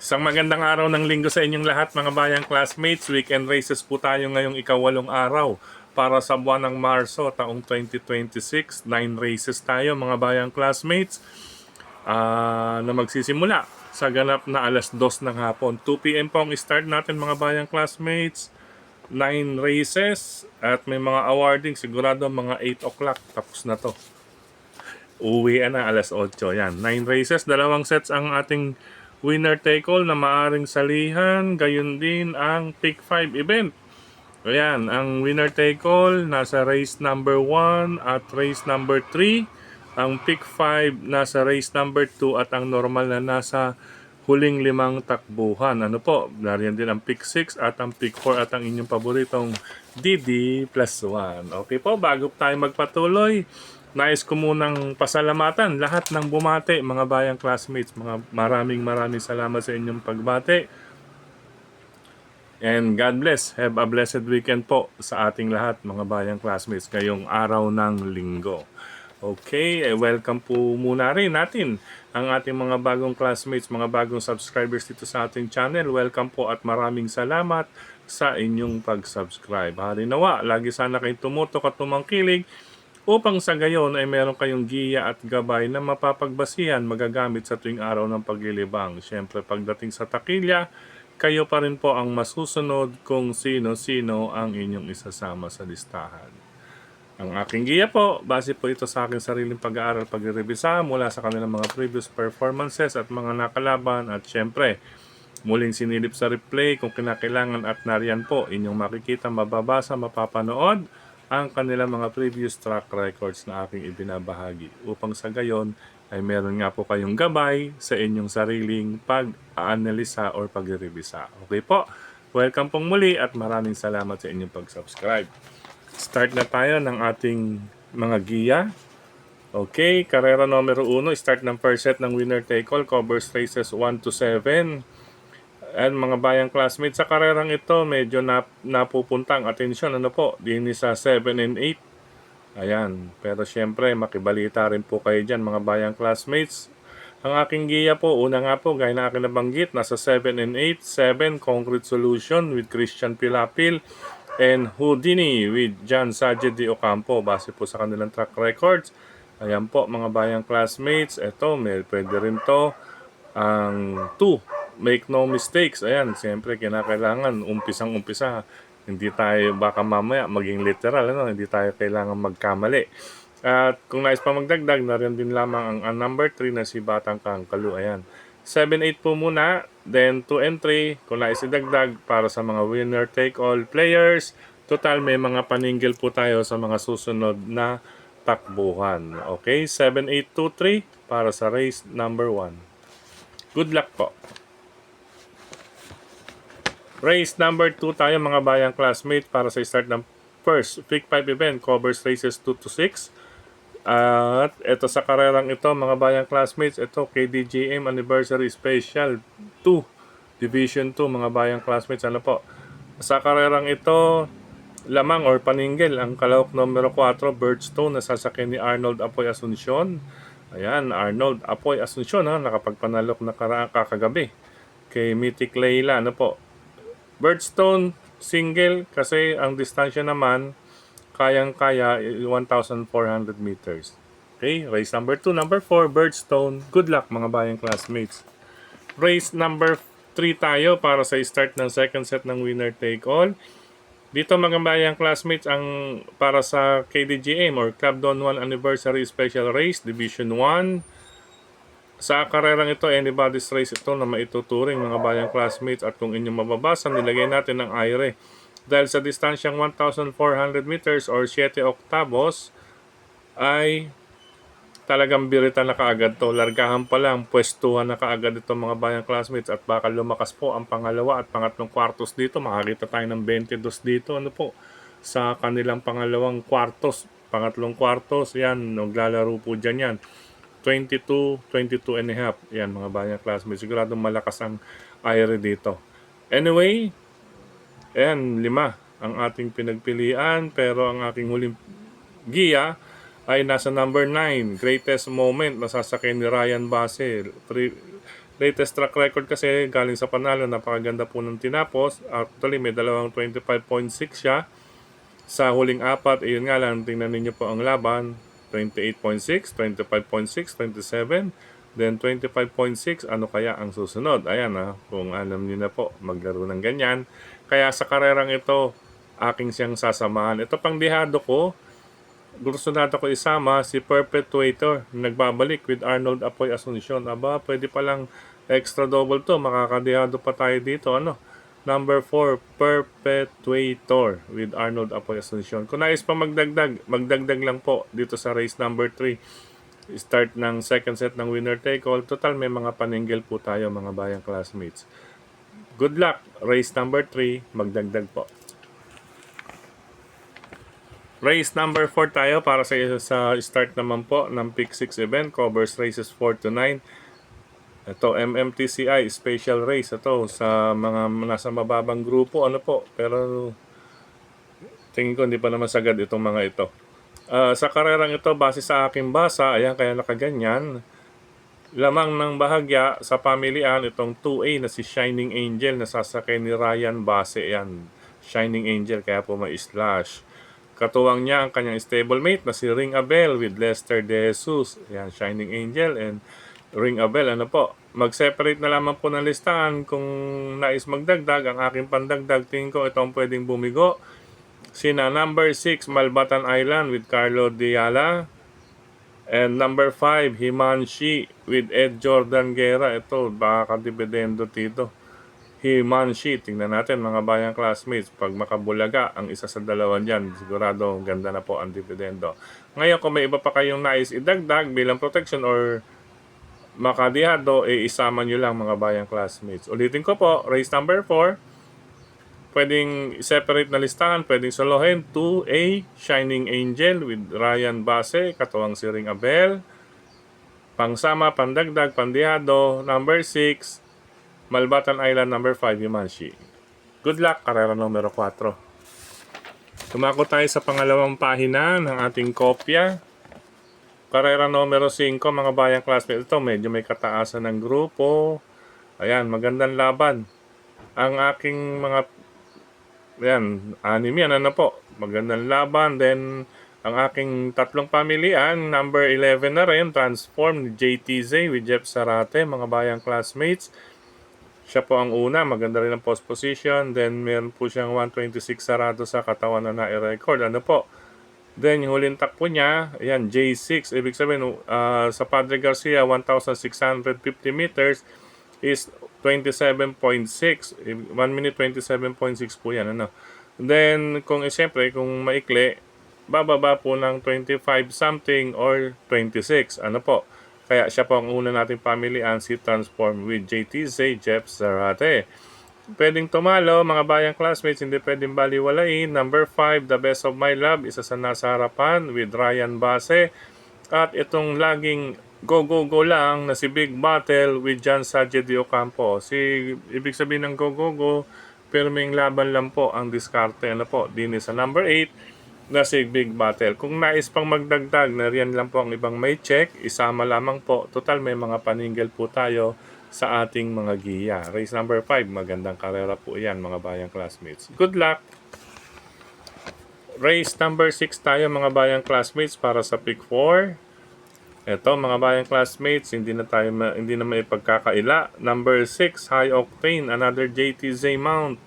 Isang magandang araw ng linggo sa inyong lahat mga bayang classmates. Weekend races po tayo ngayong ika-8 araw para sa buwan ng Marso taong 2026. 9 races tayo mga bayang classmates na magsisimula sa ganap na alas 2 ng hapon. 2 p.m. po ang start natin mga bayang classmates. 9 races at may mga awarding. Sigurado mga 8 o'clock tapos na to. Uwi na alas 8. Yan. 9 races, dalawang sets ang ating winner take all na maaring salihan. Gayon din ang pick 5 event. Ayan, ang winner take all nasa race number 1 at race number 3. Ang pick 5 nasa race number 2 at ang normal na nasa huling 5 takbuhan. Ano po? Nariyan din ang pick 6 at ang pick 4 at ang inyong paboritong DD plus 1. Okay po, bago tayo magpatuloy, nais ko munang pasalamatan lahat ng bumate, mga bayang classmates. Maraming salamat sa inyong pagbate. And God bless. Have a blessed weekend po sa ating lahat, mga bayang classmates, ngayong araw ng linggo. Okay, welcome po muna rin natin ang ating mga bagong classmates, mga bagong subscribers dito sa ating channel. Welcome po at maraming salamat sa inyong pag-subscribe. Harinawa, lagi sana kayong tumutok at tumangkilig upang sa gayon ay meron kayong giya at gabay na mapapagbasihan magagamit sa tuwing araw ng paglilibang. Siyempre pagdating sa takilya, kayo pa rin po ang masusunod kung sino-sino ang inyong isasama sa listahan. Ang aking giya po, base po ito sa aking sariling pag-aaral, pag-revisa mula sa kanilang mga previous performances at mga nakalaban at siyempre, muling sinilip sa replay kung kinakailangan at nariyan po inyong makikita, mababasa, mapapanood ang kanilang mga previous track records na aking ibinabahagi upang sa gayon ay meron nga po kayong gabay sa inyong sariling pag-aanalisa or pag-revisa. Okay po, welcome pong muli at maraming salamat sa inyong pag-subscribe. Start na tayo ng ating mga giya. Okay, karera numero 1, start ng first set ng winner take all, covers races 1 to 7. And mga bayang classmates, sa karerang ito, medyo napupunta ang atensyon, ano po, din sa 7 and 8. Ayan, pero syempre, makibalita rin po kayo dyan, mga bayang classmates. Ang aking giya po, una nga po, gaya na aking nabanggit, nasa 7 and 8. 7, Concrete Solution with Christian Pilapil and Houdini with John Sajid de Ocampo, base po sa kanilang track records. Ayan po, mga bayang classmates, ito, pwede rin to. Ang 2, Make No Mistakes. Ayan, siyempre kinakailangan umpisang-umpisa. Hindi tayo baka mamaya maging literal, ano? Hindi tayo kailangan magkamali. At kung nais pa magdagdag, narin din lamang ang number 3 na si Batang Kangkalu. Ayan. 7-8 po muna, then 2 and 3 kung nais idagdag para sa mga winner take all players. Total may mga paninggil po tayo sa mga susunod na takbuhan. Okay, 7-8-2-3 para sa race number 1. Good luck po. Race number 2 tayo mga bayang classmates para sa start ng first Pick 5 event, covers races 2 to 6. At ito sa karerang ito mga bayang classmates, ito KDGM Anniversary Special 2 Division 2 mga bayang classmates. Ano po? Sa karerang ito, lamang or paninggil ang kalawak numero 4, Birdstone, na sasakyan ni Arnold Apoy Asuncion. Ayan, Arnold Apoy Asuncion, nakapagpanalok na kakagabi kay Mythic Layla. Ano po? Birdstone, single, kasi ang distansya naman, kayang-kaya 1,400 meters. Okay, race number 2, number 4, Birdstone. Good luck mga bayang classmates. Race number 3 tayo para sa start ng second set ng winner take all. Dito mga bayang classmates, ang para sa KDGM or Club Don 1 Anniversary Special Race, Division 1. Sa karerang ito, anybody's race ito na maituturing mga bayang classmates, at kung inyong mababasa, nilagay natin ang aire. Dahil sa distansyang 1,400 meters or 7 oktavos ay talagang birita na kaagad to. Largahan pa lang, pwestuhan na kaagad ito mga bayang classmates, at baka lumakas po ang pangalawa at pangatlong kwartos dito. Makakita tayo ng 22 dito, ano po, sa kanilang pangalawang kwartos, pangatlong kwartos, yan, naglalaro po dyan yan. 22 and a half. Yan mga bayang classmates. Siguradong malakas ang aire dito. Anyway, ayan, 5 ang ating pinagpilian. Pero ang aking huling giya ay nasa number 9. Greatest Moment. Nasasakay ni Ryan Basel. latest track record kasi galing sa panalo, napakaganda po ng tinapos. Actually, may dalawang 25.6 siya. Sa huling apat, ayun nga lang, tingnan ninyo po ang laban. 28.6, 25.6, 27, then 25.6. Ano kaya ang susunod? Ayan kung alam niyo na po, maglaro ng ganyan. Kaya sa karerang ito, aking siyang sasamahan. Ito pang dihado ko, gusto natin ko isama si Perpetuator. Nagbabalik with Arnold Apoy Asuncion. Aba, pwede palang extra double to. Makakadihado pa tayo dito. Number 4, Perpetuator with Arnold Apoy Asuncion. Kung nais pa magdagdag lang po dito sa race number 3. Start ng second set ng winner take all. Total may mga paninggil po tayo mga bayang classmates. Good luck! Race number 3, magdagdag po. Race number 4 tayo para sa start naman po ng Pick 6 event. Covers races 4 to 9. Ito, MMTCI special race. Ito, sa mga nasa mababang grupo. Pero tingin ko hindi pa naman sagad itong mga ito. Sa karerang ito, base sa aking basa, ayan, kaya nakaganyan. Lamang ng bahagya sa pamilian itong 2A na si Shining Angel na sasakay ni Ryan Base. Yan, Shining Angel, kaya po may slash. Katuwang niya ang kanyang stablemate na si Ring Abel with Lester De Jesus. Yan, Shining Angel and Ring Abel. Mag-separate na lamang po ng listahan kung nais magdagdag. Ang aking pandagdag, tingin ko itong pwedeng bumigo. Sina number 6, Malbatan Island with Carlo Diala. And number 5, Himanshi with Ed Jordan Guerra. Ito, baka dividendo dito. Himanshi, tingnan natin mga bayang classmates. Pag makabulaga ang isa sa dalawa dyan, sigurado ganda na po ang dividendo. Ngayon, kung may iba pa kayong nais idagdag bilang protection or makadihado, isama nyo lang mga bayang classmates. Ulitin ko po, race number 4. Pwedeng separate na listahan, pwedeng solohin. 2A, Shining Angel with Ryan Base, katuwang si Ring Abel. Pangsama, pandagdag, pandihado. Number 6, Malbatan Island. Number 5, Himanshi. Good luck, karera numero 4. Tumako tayo sa pangalawang pahina ng ating kopya. Karera numero 5, mga bayang classmates. Ito, medyo may kataasan ng grupo. Ayan, magandang laban. Ang aking mga, ayan, 6 yan, magandang laban. Then, ang aking tatlong pamilian, number 11 na rin, Transform, JTZ with Jeff Sarate, mga bayang classmates. Siya po ang una, maganda rin ang post position. Then, meron po siyang 126 sarado sa katawan na na-record. Then, yung huling takpo niya, ayan, J6. Ibig sabihin, sa Padre Garcia, 1,650 meters is 27.6. 1 minute 27.6 po yan. Then, siyempre, kung maikli, bababa po ng 25 something or 26. Kaya siya po ang una nating pamilihan, si Transform with JTZ, Jeff Zarate. Pwedeng tumalo, mga bayang classmates, hindi pwedeng baliwalain. Number 5, The Best of My Love, isa sa nasa harapan with Ryan Base. At itong laging go lang na si Big Battle with John Saje de Ocampo. Ibig sabihin ng go, pero may laban lang po ang diskarte. Din sa number 8, na si Big Battle. Kung nais pang magdagdag na riyan lang po ang ibang may check, isama lamang po. Total may mga paninggil po tayo sa ating mga giya. Race number 5, magandang karera po yan mga bayang classmates. Good luck! Race number 6 tayo mga bayang classmates para sa pick 4. Ito mga bayang classmates, hindi na may pagkakaila. Number 6, High Octane, another JTZ mount.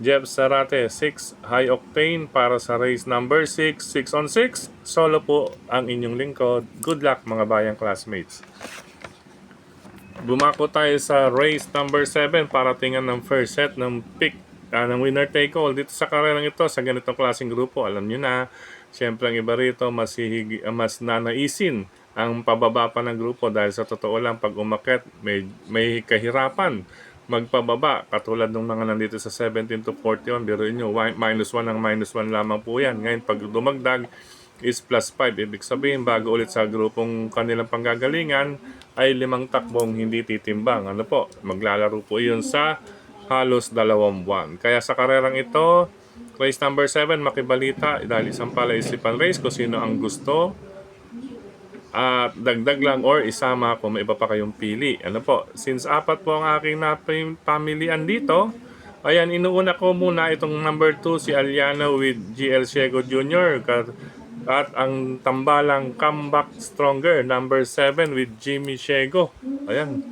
Jeff Sarate, 6 High Octane para sa race number 6, 6 on 6. Solo po ang inyong lingkod. Good luck mga bayang classmates. Bumako tayo sa race number 7 para tingnan ng first set ng pick ng winner take all. Dito sa karerang ito, sa ganitong klaseng grupo, alam nyo na, siyempre ang iba rito, mas nanaisin ang pababa pa ng grupo dahil sa totoo lang, pag umakyat, may kahirapan magpababa, katulad nung mga nandito sa 17 to 41, biruin nyo, -1 ang -1 lamang po yan. Ngayon, pag dumagdag is +5, ibig sabihin, bago ulit sa grupong kanilang panggagalingan, ay 5 takbong hindi titimbang. Maglalaro po yun sa halos 2 buwan. Kaya sa karerang ito, race number 7, makibalita, dahil isang palaisipan race kung sino ang gusto at dagdag lang or isama kung may iba pa kayong pili. Ano po, since apat po ang aking pamilian dito, ayan, inuuna ko muna itong number 2 si Aliana with GL Ciego Jr. At ang tambalang Comeback Stronger, number 7 with Jimmy Ciego. Ayan,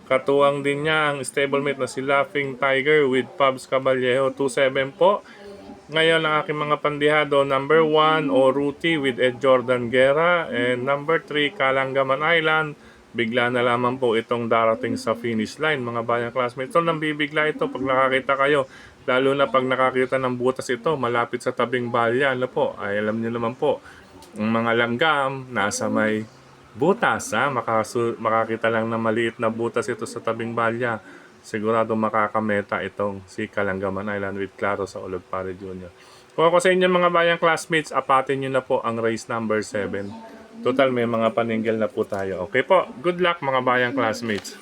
katuwang din niya ang stablemate na si Laughing Tiger with Pabs Caballero, 2-7 po. Ngayon ang aking mga pandihado, number 1 Oruti with Ed Jordan Guerra, and number 3 Kalangaman Island. Bigla na lamang po itong darating sa finish line, mga bayang classmates. So nambibigla ito pag nakakita kayo, lalo na pag nakakita ng butas ito malapit sa tabing balya. Ano po, ay alam niyo naman po, ang mga langgam nasa may butas, makakita lang na maliit na butas ito sa tabing balya. Sigurado makakameta itong si Kalangaman Island with Claro sa Ologpare Jr. Kung ako sa inyo mga bayang classmates, apatin nyo na po ang race number 7. Total may mga paningil na po tayo. Okay po, good luck mga bayang classmates.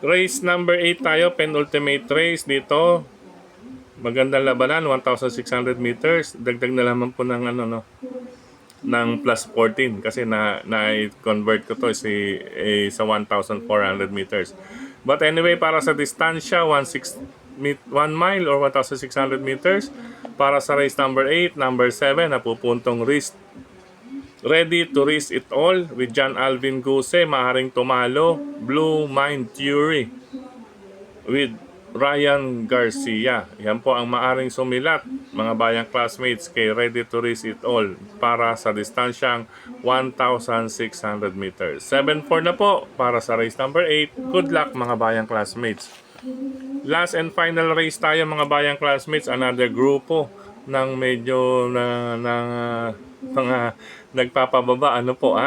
Race number 8 tayo, penultimate race dito. Magandang labanan, 1,600 meters. Dagdag na lamang po ng ng plus 14 kasi na-convert ko to sa 1,400 meters. But anyway, para sa distansya, 1 mile or 1,600 meters. Para sa race number 8, number 7, napupuntong Ready to Risk It All with John Alvin Guse, maaaring tumalo. Blue Mind Theory with Ryan Garcia. Yan po ang maaring sumilat, mga bayang classmates, kay Ready to Risk It All para sa distansyang 1,600 meters. 7-4 na po para sa race number 8. Good luck mga bayang classmates. Last and final race tayo mga bayang classmates. Another grupo ng medyo mga nagpapababa. Ano po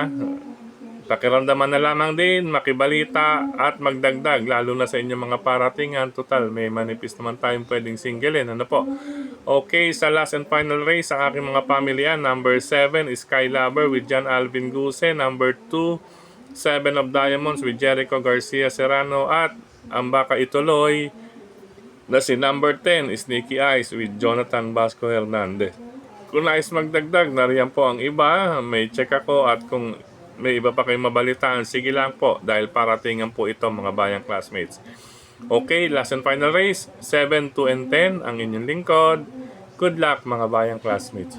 pakiramdaman na lamang din, makibalita at magdagdag, lalo na sa inyong mga paratingan. Total, may manipis naman tayong pwedeng singlein. Ano po? Okay, sa last and final race, ang aking mga pamilyan, number 7 is Sky Lover with John Alvin Guse, number 2, 7 of Diamonds with Jericho Garcia Serrano, at ang baka ituloy na si number 10 is Sneaky Eyes with Jonathan Vasco Hernandez. Kung nais magdagdag, nariyan po ang iba, may check ako, at kung may iba pa kayong mabalitaan, sige lang po dahil paratingan po ito mga bayang classmates. Okay, last and final race, 7, 2, and 10 ang inyong lingkod. Good luck mga bayang classmates.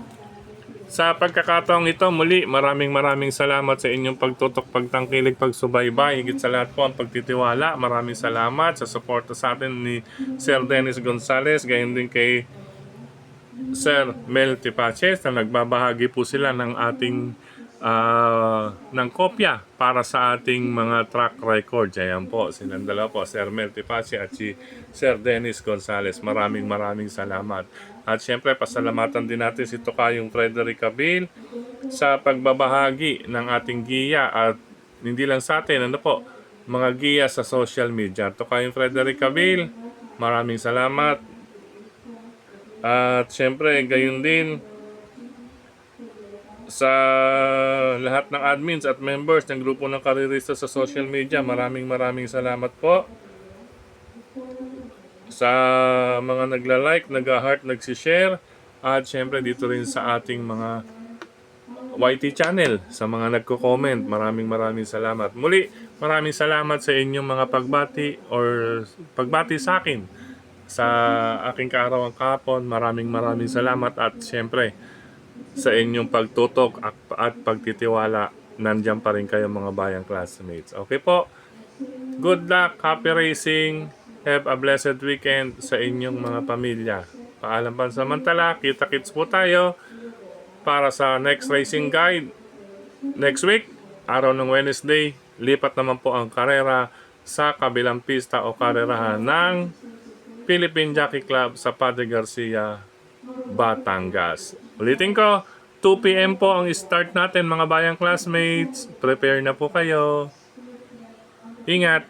Sa pagkakataong ito, muli maraming salamat sa inyong pagtutok, pagtangkilig, pagsubaybay. Higit sa lahat po ang pagtitiwala. Maraming salamat sa suporta sa atin ni Sir Dennis Gonzales, gayon din kay Sir Mel Tipaches na nagbabahagi po sila ng ating ng kopya para sa ating mga track records. Ayan po, silang dalawa po, Sir Mel Tipache at si Sir Dennis Gonzales. Maraming salamat. At syempre, pasalamatan din natin si Tokayong Frederick Cabil sa pagbabahagi ng ating giya, at hindi lang sa atin, mga giya sa social media. Tokayong Frederick Cabil, maraming salamat. At syempre, gayon din sa lahat ng admins at members ng grupo ng karirista sa social media. Maraming salamat po. Sa mga nagla-like, nag-heart, nag-share, at syempre dito rin sa ating mga YT channel, sa mga nagko-comment, maraming salamat. Muli, maraming salamat sa inyong mga pagbati sa akin sa aking kaarawan kahapon. Maraming salamat, at syempre sa inyong pagtutok at pagtitiwala, nandiyan pa rin kayo mga bayang classmates. Okay po, good luck, happy racing, have a blessed weekend sa inyong mga pamilya. Paalam pansamantala, kita-kits po tayo para sa next racing guide. Next week, araw ng Wednesday, lipat naman po ang karera sa kabilang pista o karerahan ng Philippine Jockey Club sa Padre Garcia, Batangas. Ulitin ko, 2 PM po ang start natin mga bayang classmates. Prepare na po kayo. Ingat!